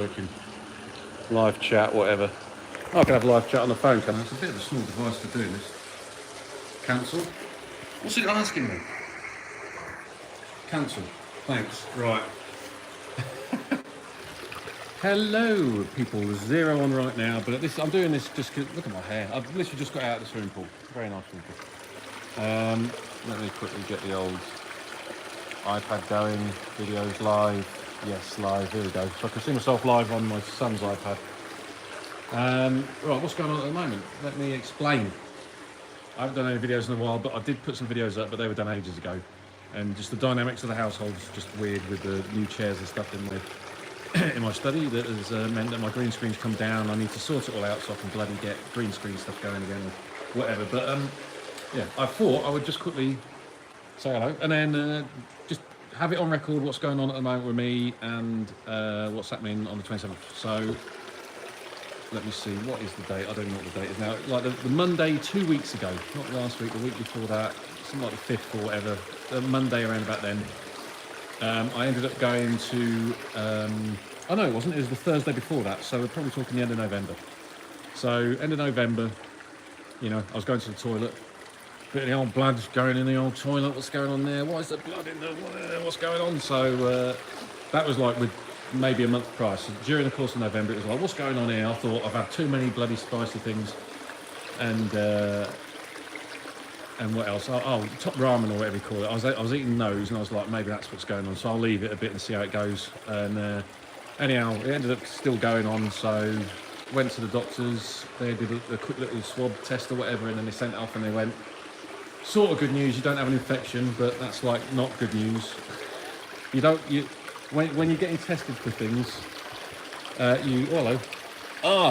Working. Live chat, whatever. I can have live chat on the phone, can I? It's a bit of a small device for doing this. Cancel. What's it asking me? Cancel. Thanks. Right. Hello, people. Zero on right now, but I'm doing this just because, look at my hair. I've literally just got out of the swimming pool. Very nice swimming pool. Let me quickly get the old iPad going. Videos live. Yes, live. Here we go. So I can see myself live on my son's iPad. Right, what's going on at the moment? Let me explain. I haven't done any videos in a while, but I did put some videos up, but they were done ages ago. And just the dynamics of the household is just weird with the new chairs and stuff in my study. That has meant that my green screen's come down. I need to sort it all out so I can bloody get green screen stuff going again, or whatever. But yeah, I thought I would just quickly say hello and then just have it on record what's going on at the moment with me and what's happening on the 27th. So let me see, what is the date? I don't know what the date is now. Like the Monday 2 weeks ago, not last week, the week before that, something like the 5th or whatever, the Monday around about then, I ended up going to, oh no, it wasn't, it was the Thursday before that, so we're probably talking the end of November. So, end of November, you know, I was going to the toilet, bit of the old blood going in the old toilet, what's going on there? Why is there blood in there? What's going on? So, that was like with maybe a month prior. So during the course of November, it was like, what's going on here? I thought I've had too many bloody spicy things, and what else? Oh, top ramen or whatever you call it. I was eating those, and I was like, maybe that's what's going on. So I'll leave it a bit and see how it goes. And anyhow, it ended up still going on. So went to the doctors. They did a quick little swab test or whatever, and then they sent it off, and they went, sort of good news. You don't have an infection, but that's like not good news. When you're getting tested for things, hello.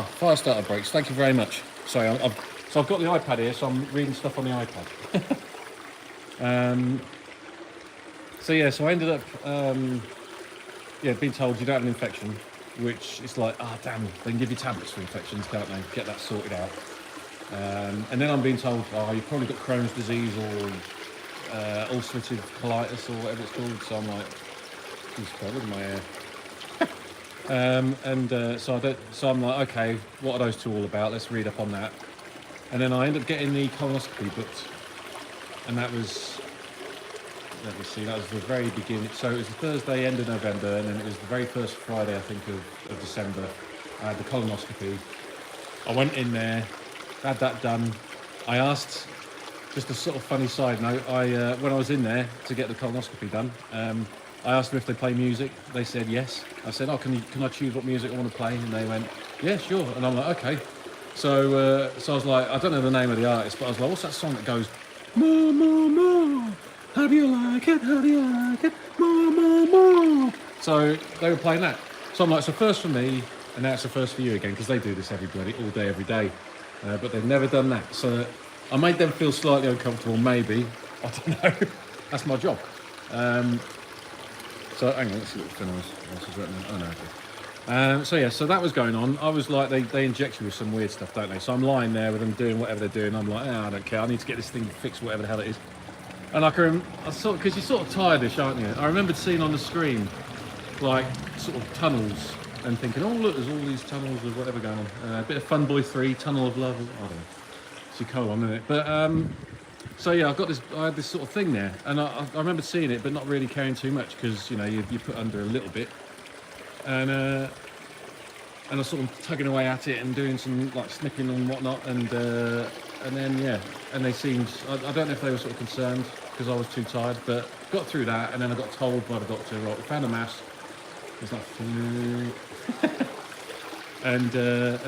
Fire starter brakes. Thank you very much. Sorry, I've got the iPad here, so I'm reading stuff on the iPad. So I ended up, being told you don't have an infection, which is like, damn, they can give you tablets for infections, can't they? Get that sorted out. And then I'm being told, you've probably got Crohn's disease or ulcerative colitis or whatever it's called. So I'm like, look at my hair. So I'm like, okay, what are those two all about? Let's read up on that. And then I ended up getting the colonoscopy booked, and that was, let me see, that was the very beginning. So it was the Thursday, end of November, and then it was the very first Friday, I think, of December. I had the colonoscopy. I went in there, had that done. I asked, just a sort of funny side note, when I was in there to get the colonoscopy done, I asked them if they play music. They said yes. I said, can I choose what music I want to play? And they went, yeah, sure. And I'm like, okay. So I was like, I don't know the name of the artist, but I was like, what's that song that goes, more, more, more, how do you like it, how do you like it, more, more, more. So they were playing that. So I'm like, so first for me, and now it's the first for you again, because they do this all day, every day. But they've never done that. So I made them feel slightly uncomfortable, maybe. I don't know. That's my job. So hang on, let's see what the else is written. Oh no, okay. So that was going on. I was like, they inject you with some weird stuff, don't they? So I'm lying there with them doing whatever they're doing. I'm like, I don't care. I need to get this thing fixed, whatever the hell it is. And because you're sort of tired-ish, aren't you? I remembered seeing on the screen, like, sort of tunnels, and thinking, oh look, there's all these tunnels of whatever going on. A bit of Fun Boy 3, Tunnel of Love. I don't know. It's your colon, isn't it? But so yeah, I had this sort of thing there, and I remember seeing it, but not really caring too much because you put under a little bit, and I was sort of tugging away at it and doing some like snipping and whatnot, and then and they seemed, I don't know if they were sort of concerned because I was too tired, but got through that, and then I got told by the doctor, right, we found a mass. It's like, and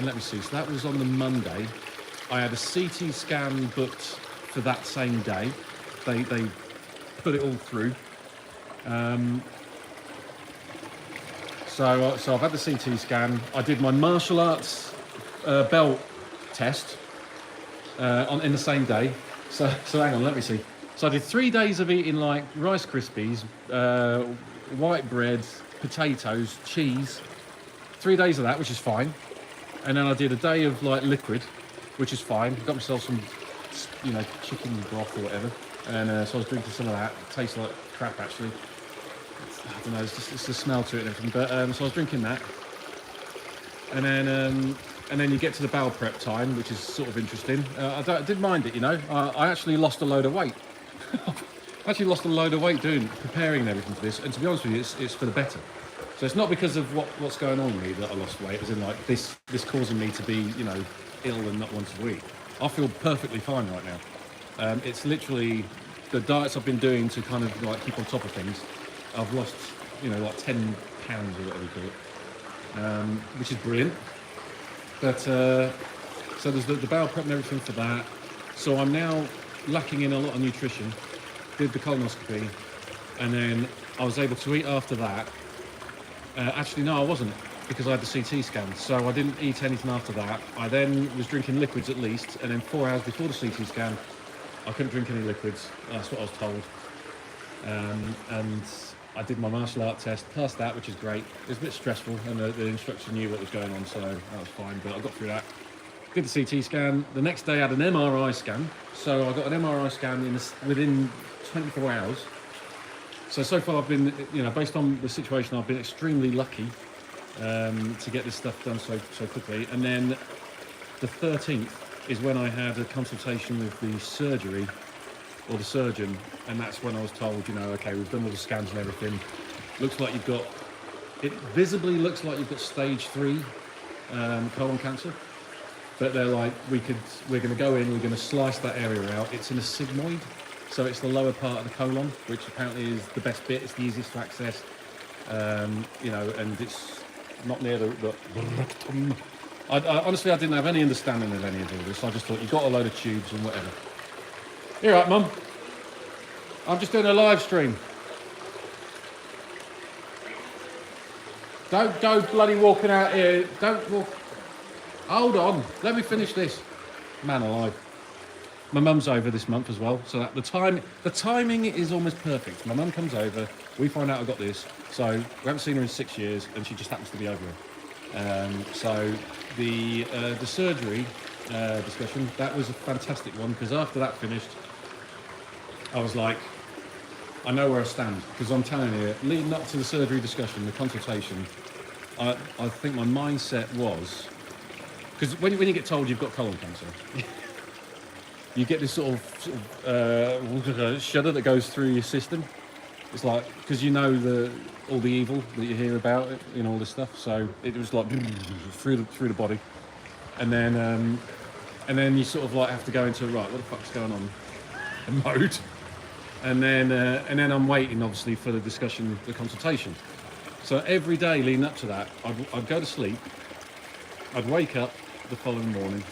let me see. So that was on the Monday. I had a CT scan booked for that same day. They put it all through. So I've had the CT scan. I did my martial arts belt test in the same day. So hang on, let me see. So I did 3 days of eating like Rice Krispies, white bread, potatoes, cheese. 3 days of that, which is fine. And then I did a day of like liquid, which is fine. Got myself some, chicken broth or whatever, and so I was drinking some of that. It tastes like crap actually. I don't know, it's the smell to it and everything. But so I was drinking that, And then you get to the bowel prep time, which is sort of interesting. I didn't mind it, you know. I actually lost a load of weight. I actually lost a load of weight preparing and everything for this. And to be honest with you, it's for the better. So it's not because of what's going on with me that I lost weight, as in like this causing me to be, you know, ill and not want to eat. I feel perfectly fine right now. It's literally the diets I've been doing to kind of like keep on top of things. I've lost, you know, like 10 pounds or whatever you call it, which is brilliant. But so there's the bowel prep and everything for that. So I'm now lacking in a lot of nutrition. Did the colonoscopy, and then I was able to eat after that. Actually, no, I wasn't, because I had the CT scan. So I didn't eat anything after that. I then was drinking liquids at least, and then 4 hours before the CT scan, I couldn't drink any liquids. That's what I was told. And I did my martial art test, passed that, which is great. It was a bit stressful, and the instructor knew what was going on, so that was fine, but I got through that. Did the CT scan. The next day I had an MRI scan. So I got an MRI scan within 24 hours. So far I've been, you know, based on the situation, I've been extremely lucky to get this stuff done so quickly. And then the 13th is when I had a consultation with the surgery, or the surgeon, and that's when I was told, you know, okay, we've done all the scans and everything. Looks like it visibly looks like you've got stage 3 colon cancer. But they're like, we're going to go in, we're going to slice that area out. It's in a sigmoid, so it's the lower part of the colon, which apparently is the best bit. It's the easiest to access, you know, and it's not near the rectum. Honestly, I didn't have any understanding of any of all this. I just thought, you got a load of tubes and whatever. You're right, Mum. I'm just doing a live stream. Don't go bloody walking out here. Don't walk. Hold on. Let me finish this. Man alive. My mum's over this month as well, so that the timing is almost perfect. My mum comes over. We find out I got this. So we haven't seen her in 6 years, and she just happens to be over here. So the surgery discussion, that was a fantastic one, because after that finished, I was like, I know where I stand, because I'm telling you, leading up to the surgery discussion, the consultation, I think my mindset was, because when you get told you've got colon cancer, you get this sort of shudder that goes through your system. It's like, because you know all the evil that you hear about it, you know, all this stuff. So it was like through the body, and then you sort of like have to go into, right, what the fuck's going on mode. And then I'm waiting, obviously, for the discussion, the consultation. So every day leading up to that, I'd go to sleep, I'd wake up the following morning,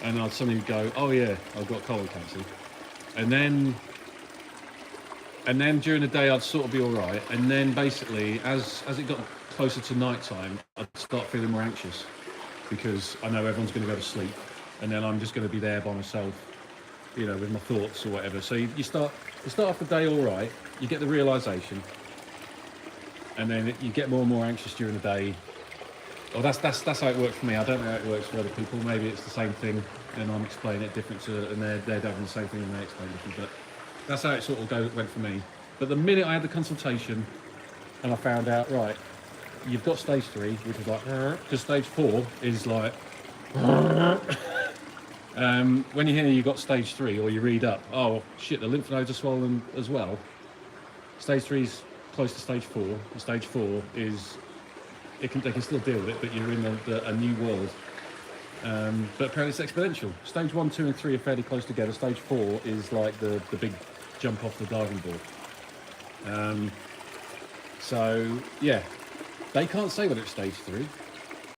and I'd suddenly go, oh yeah, I've got colon cancer. And then during the day, I'd sort of be all right. And then basically, as it got closer to night time, I'd start feeling more anxious, because I know everyone's going to go to sleep, and then I'm just going to be there by myself, you know, with my thoughts or whatever. So you start off the day all right, you get the realization, and then you get more and more anxious during the day. Well, that's how it worked for me. I don't know how it works for other people. Maybe it's the same thing, and I'm explaining it different and they're having the same thing and they explain it different. But that's how it sort of went for me. But the minute I had the consultation, and I found out, right, you've got stage 3, which was like, because stage 4 is like, when you hear you've got stage 3, or you read up, oh shit, the lymph nodes are swollen as well. Stage 3 is close to stage 4. And stage 4 is, they can still deal with it, but you're in a new world. But apparently it's exponential. Stage 1, 2, and 3 are fairly close together. Stage 4 is like the big jump off the diving board. So yeah, they can't say whether it's stage 3.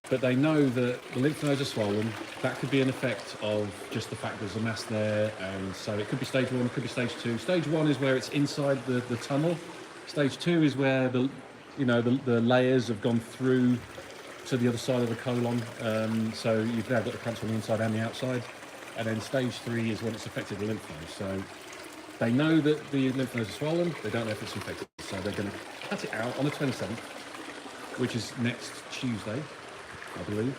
But they know that the lymph nodes are swollen. That could be an effect of just the fact there's a mass there, and so it could be stage 1, it could be stage 2. Stage 1 is where it's inside the tunnel. Stage 2 is where the layers have gone through to the other side of the colon. So you've now got the cancer on the inside and the outside. And then stage 3 is when it's affected the lymph nodes. So they know that the lymph nodes are swollen. They don't know if it's infected. So they're going to cut it out on the 27th, which is next Tuesday, I believe,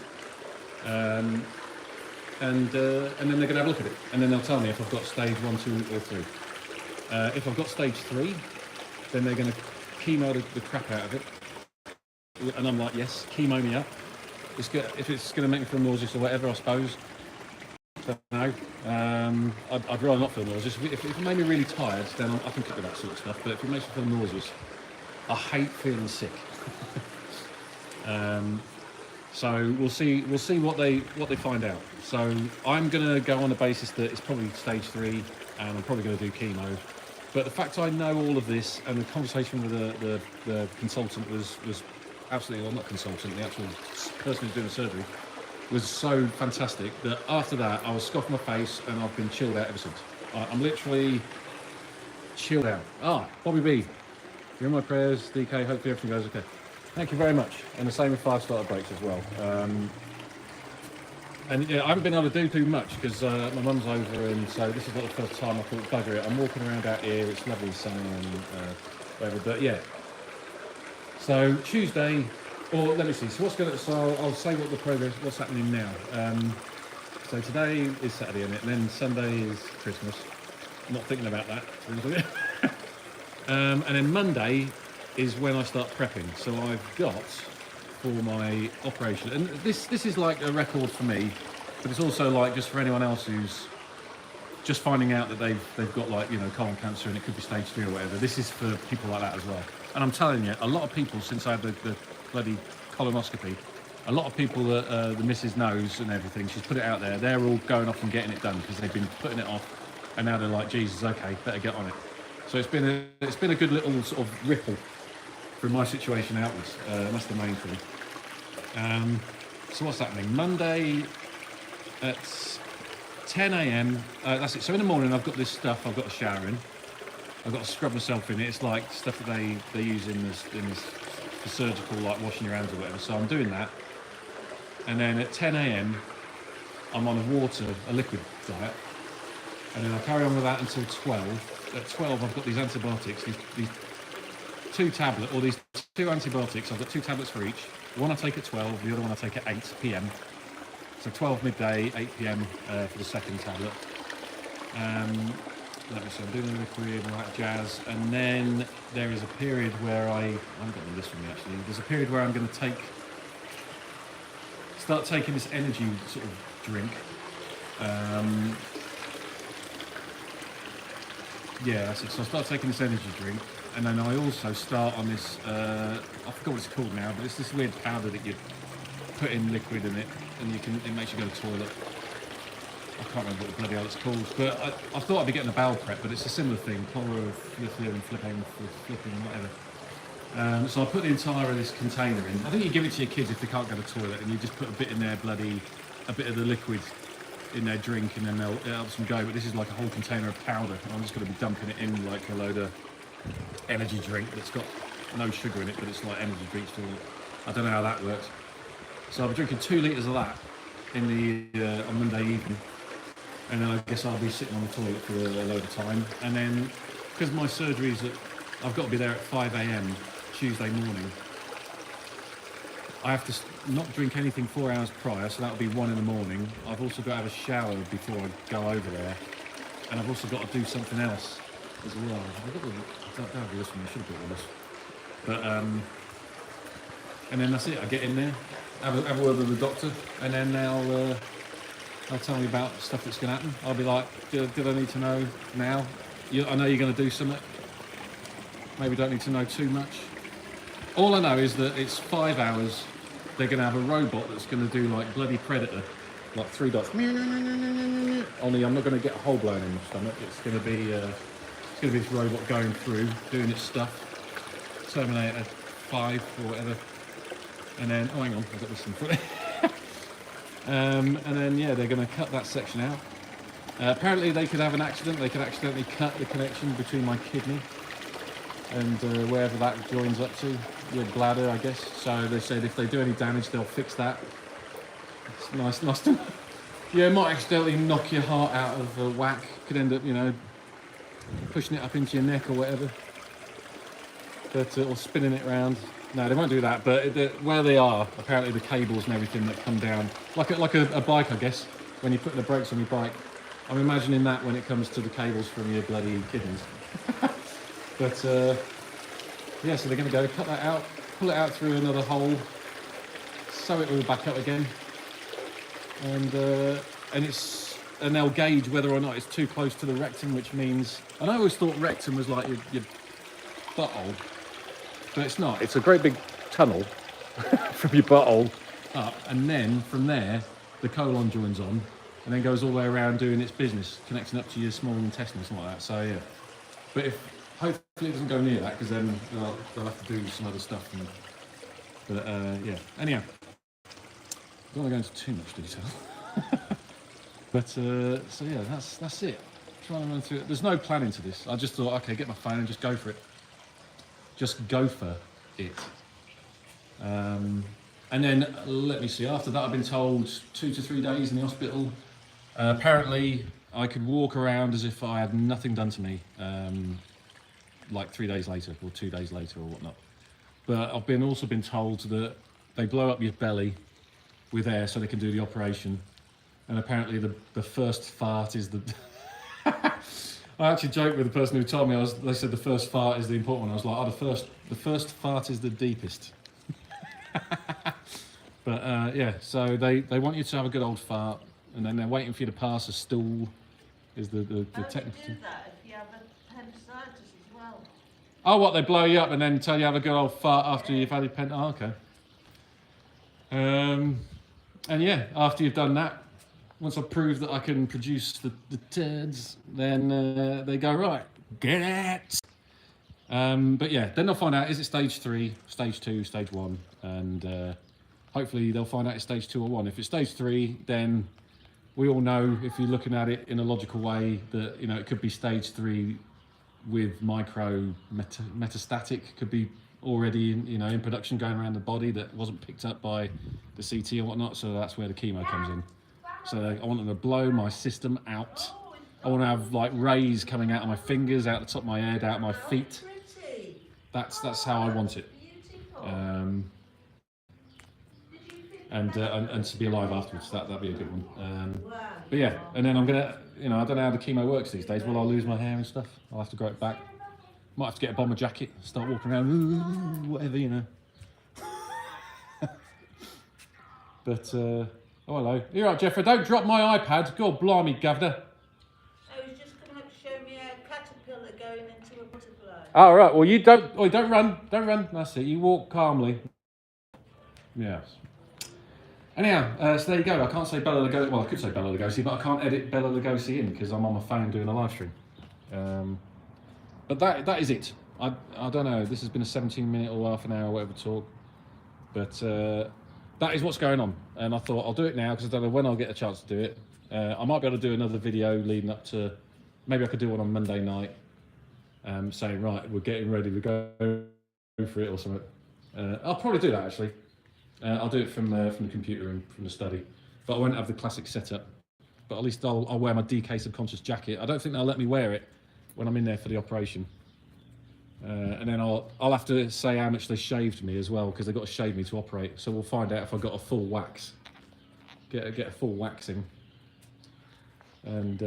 and then they're going to have a look at it, and then they'll tell me if I've got stage 1, 2, or 3. If I've got stage 3, then they're going to chemo the crap out of it, and I'm like, yes, chemo me up. if it's going to make me feel nauseous or whatever, I suppose. Don't know. I'd rather not feel nauseous. If it made me really tired, then I can cook with that sort of stuff. But if it makes me feel nauseous, I hate feeling sick. So we'll see what they find out. So I'm gonna go on the basis that it's probably stage 3, and I'm probably gonna do chemo. But the fact I know all of this, and the conversation with the consultant was absolutely, well, not consultant, the actual person who's doing the surgery, was so fantastic that after that I was scoffing my face, and I've been chilled out ever since. I'm literally chilled out. Bobby B, you're in my prayers. DK, hopefully everything goes okay. Thank you very much. And the same with 5-starter breaks as well. And yeah, I haven't been able to do too much because my mum's over, and so this is not the first time I thought, bugger it, I'm walking around out here, it's lovely and sunny and whatever, but yeah. So Tuesday, or let me see, so I'll say what the progress, what's happening now. So today is Saturday, isn't it? And then Sunday is Christmas. I'm not thinking about that. And then Monday is when I start prepping. So I've got for my operation, and this is like a record for me, but it's also like just for anyone else who's just finding out that they've got, like, you know, colon cancer and it could be stage 3 or whatever. This is for people like that as well. And I'm telling you, a lot of people, since I had the bloody colonoscopy, a lot of people that the missus knows and everything, she's put it out there, they're all going off and getting it done because they've been putting it off, and now they're like, Jesus, okay, better get on it. So it's been a good little sort of ripple from my situation outwards. That's the main thing. So what's happening? Monday at 10 a.m. That's it. So in the morning I've got this stuff I've got to shower in. I've got to scrub myself in it. It's like stuff that they use in this for surgical, like washing your hands or whatever. So I'm doing that. And then at 10 a.m. I'm on a liquid diet. And then I carry on with that until 12. At 12 I've got these antibiotics, these 2 tablets, or these 2 antibiotics. I've got 2 tablets for each. One I take at 12, the other one I take at 8 p.m. So 12 midday, 8 p.m. For the second tablet. Let me see, I'm doing the liquid and all that jazz. And then there is a period where I haven't got the list with me actually. There's a period where I'm going to start taking this energy sort of drink. Yeah, that's it. So I start taking this energy drink. And then I also start on this, I forgot what it's called now, but it's this weird powder that you put in liquid in it, and it makes you go to the toilet. I can't remember what the bloody hell it's called, but I thought I'd be getting a bowel prep, but it's a similar thing, chlorolithium, flipping, whatever. So I put the entire of this container in. I think you give it to your kids if they can't go to the toilet, and you just put a bit in their a bit of the liquid in their drink, and then it helps them go. But this is like a whole container of powder, and I'm just going to be dumping it in like a load of energy drink that's got no sugar in it, but it's like energy drinks for it. I don't know how that works. So I'll be drinking 2 litres of that in the on Monday evening, and then I guess I'll be sitting on the toilet for a load of time. And then because my surgery's I've got to be there at 5 a.m. Tuesday morning, I have to not drink anything 4 hours prior, so that'll be 1 in the morning. I've also got to have a shower before I go over there, and I've also got to do something else as well. I don't have this one, I should have got this. But and then that's it. I get in there, have a word with the doctor, and then they'll tell me about stuff that's going to happen. I'll be like, did I need to know now? I know you're going to do something. Maybe don't need to know too much. All I know is that it's 5 hours. They're going to have a robot that's going to do like bloody Predator, like 3 dots. Only I'm not going to get a hole blown in my stomach. It's going to be this robot going through, doing its stuff. Terminator 5 or whatever. And then, oh hang on, I've got this in front. And then yeah, they're going to cut that section out. Apparently they could have an accident. They could accidentally cut the connection between my kidney and wherever that joins up to, your bladder, I guess. So they said if they do any damage, they'll fix that. It's nice to. Yeah, it might accidentally knock your heart out of whack. Could end up, pushing it up into your neck or whatever. But or spinning it around. No, they won't do that. But where they are, apparently the cables and everything that come down, like a bike, I guess. When you're putting the brakes on your bike, I'm imagining that when it comes to the cables from your bloody kidneys. But yeah, so they're going to go cut that out, pull it out through another hole, sew it all back up again, and they'll gauge whether or not it's too close to the rectum, which means, and I always thought rectum was like your butthole, but it's not. It's a great big tunnel from your butthole up, and then from there the colon joins on, and then goes all the way around doing its business, connecting up to your small intestine, something like that. So yeah, but hopefully it doesn't go near that, because then they'll have to do some other stuff. But yeah, anyhow, I don't want to go into too much detail. But so yeah, that's it. Trying to run through it. There's no planning to this. I just thought, okay, get my phone and just go for it. Just go for it. And then let me see. After that, I've been told 2 to 3 days in the hospital. Apparently, I could walk around as if I had nothing done to me, like 3 days later or 2 days later or whatnot. But I've also been told that they blow up your belly with air so they can do the operation. And apparently the first fart is the... I actually joked with the person who told me, they said the first fart is the important one. I was like, oh, the first fart is the deepest. But yeah, so they want you to have a good old fart, and then they're waiting for you to pass a stool, is the technical... How do you do that if you have appendicitis as well? Oh, what, they blow you up and then tell you have a good old fart after you've had your oh, okay. And yeah, after you've done that, once I've proved that I can produce the turds, then they go, right, get it. But yeah, then they'll find out, is it stage 3, stage 2, stage 1, and hopefully they'll find out it's stage 2 or 1. If it's stage 3, then we all know, if you're looking at it in a logical way, that, you know, it could be stage 3 with metastatic, could be already in production going around the body that wasn't picked up by the CT or whatnot. So that's where the chemo comes in. So I want them to blow my system out. I want to have like rays coming out of my fingers, out the top of my head, out of my feet. That's how I want it. And to be alive afterwards, that'd be a good one. But yeah, and then I'm gonna, I don't know how the chemo works these days. Will I lose my hair and stuff? I'll have to grow it back. Might have to get a bomber jacket, start walking around, whatever, But oh hello, you're right, Jeffrey. Don't drop my iPad. God blimey, governor. I was just going to show me a caterpillar going into a butterfly. All right. Well, you don't. Oh, don't run. That's it. You walk calmly. Yes. Anyhow, so there you go. I can't say Bela Lugosi. Well, I could say Bela Lugosi, but I can't edit Bela Lugosi in because I'm on my phone doing a live stream. But that is it. I don't know. This has been a 17-minute or half an hour or whatever talk, but that is what's going on. And I thought I'll do it now because I don't know when I'll get a chance to do it. I might be able to do another video leading up to. Maybe I could do one on Monday night, saying right, we're getting ready to go for it or something. I'll probably do that actually. I'll do it from the computer and from the study, but I won't have the classic setup. But at least I'll wear my DK subconscious jacket. I don't think they'll let me wear it when I'm in there for the operation. And then I'll have to say how much they shaved me as well, because they've got to shave me to operate. So we'll find out if I got a full wax. Get a full waxing. And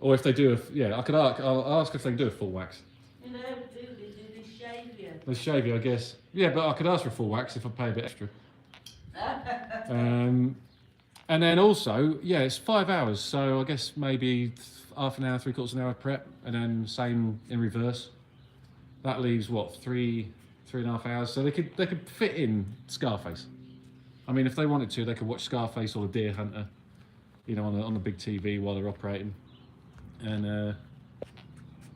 or if they do I'll ask if they can do a full wax. You know, they shave you. They shave you, I guess. Yeah, but I could ask for a full wax if I pay a bit extra. And then also, yeah, it's 5 hours, so I guess maybe half an hour, 3/4 an hour prep, and then same in reverse. That leaves what, 3.5 hours. So they could fit in Scarface. I mean, if they wanted to, they could watch Scarface or The Deer Hunter, on the big TV while they're operating, and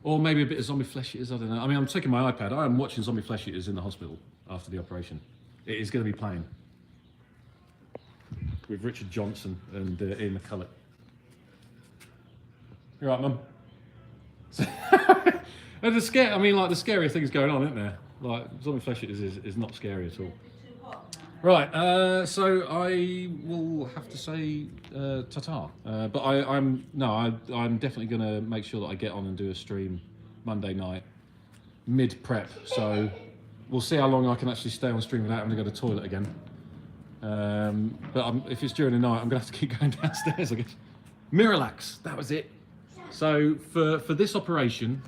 or maybe a bit of Zombie Flesh Eaters. I don't know. I mean, I'm taking my iPad. I am watching Zombie Flesh Eaters in the hospital after the operation. It is going to be playing with Richard Johnson and Ian McCulloch. You right, Mum? And the scary things going on, isn't there? Like Zombie Flesh Eaters is not scary at all. Right, so I will have to say ta-ta. But I'm definitely going to make sure that I get on and do a stream Monday night, mid-prep. So we'll see how long I can actually stay on stream without having to go to the toilet again. But if it's during the night, I'm going to have to keep going downstairs, I guess. Miralax, that was it. So for this operation,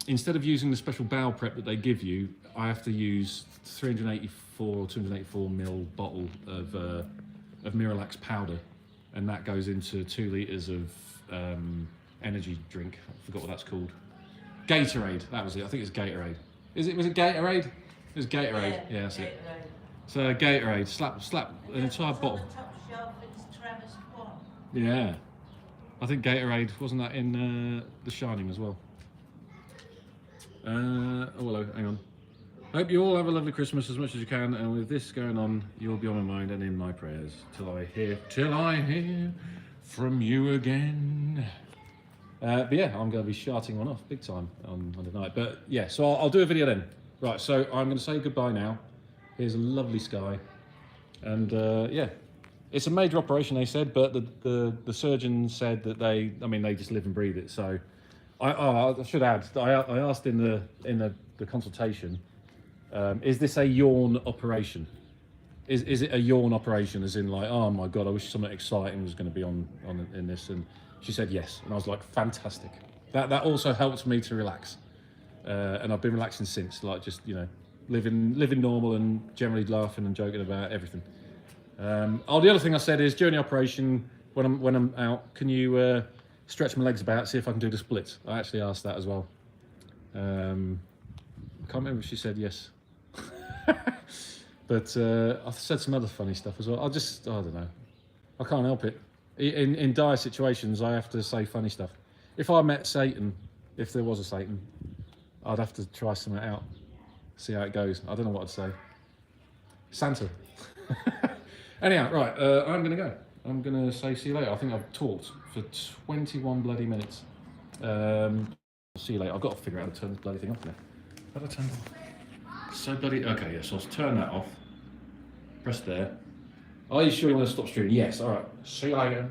instead of using the special bowel prep that they give you, I have to use 384 or 284 ml bottle of Miralax powder, and that goes into 2 litres of energy drink. I forgot what that's called. Gatorade, that was it. I think it's Gatorade. Was it Gatorade? It was Gatorade. Yeah, that's it. So Gatorade, slap an entire bottle. On the top shelf, it's Travis One. Yeah, I think Gatorade, wasn't that in The Shining as well? Oh hello, hang on. Hope you all have a lovely Christmas as much as you can, and with this going on, you'll be on my mind and in my prayers till I hear from you again. But yeah, I'm going to be shouting one off big time on Monday night. But yeah, so I'll do a video then. Right, so I'm going to say goodbye now. Here's a lovely sky, and yeah, it's a major operation, they said, but the surgeon said that they just live and breathe it. So I should add that I asked in the consultation, is this a yawn operation? Is it a yawn operation, as in like, oh my god, I wish something exciting was going to be on in this? And she said yes, and I was like, fantastic. That also helped me to relax, and I've been relaxing since, like just living normal and generally laughing and joking about everything. The other thing I said is during the operation, when I'm out, can you stretch my legs about, see if I can do the splits? I actually asked that as well. I can't remember if she said yes. But I've said some other funny stuff as well. I don't know. I can't help it. In dire situations, I have to say funny stuff. If I met Satan, if there was a Satan, I'd have to try something out, see how it goes. I don't know what I'd say. Santa. Anyhow, right, I'm going to go. I'm going to say see you later. I think I've talked for 21 bloody minutes. See you later. I've got to figure out how to turn this bloody thing off now. How do I turn it off? So bloody... Okay, yeah, so I'll turn that off. Press there. Are you sure you want to stop streaming? Yes, all right. See you later.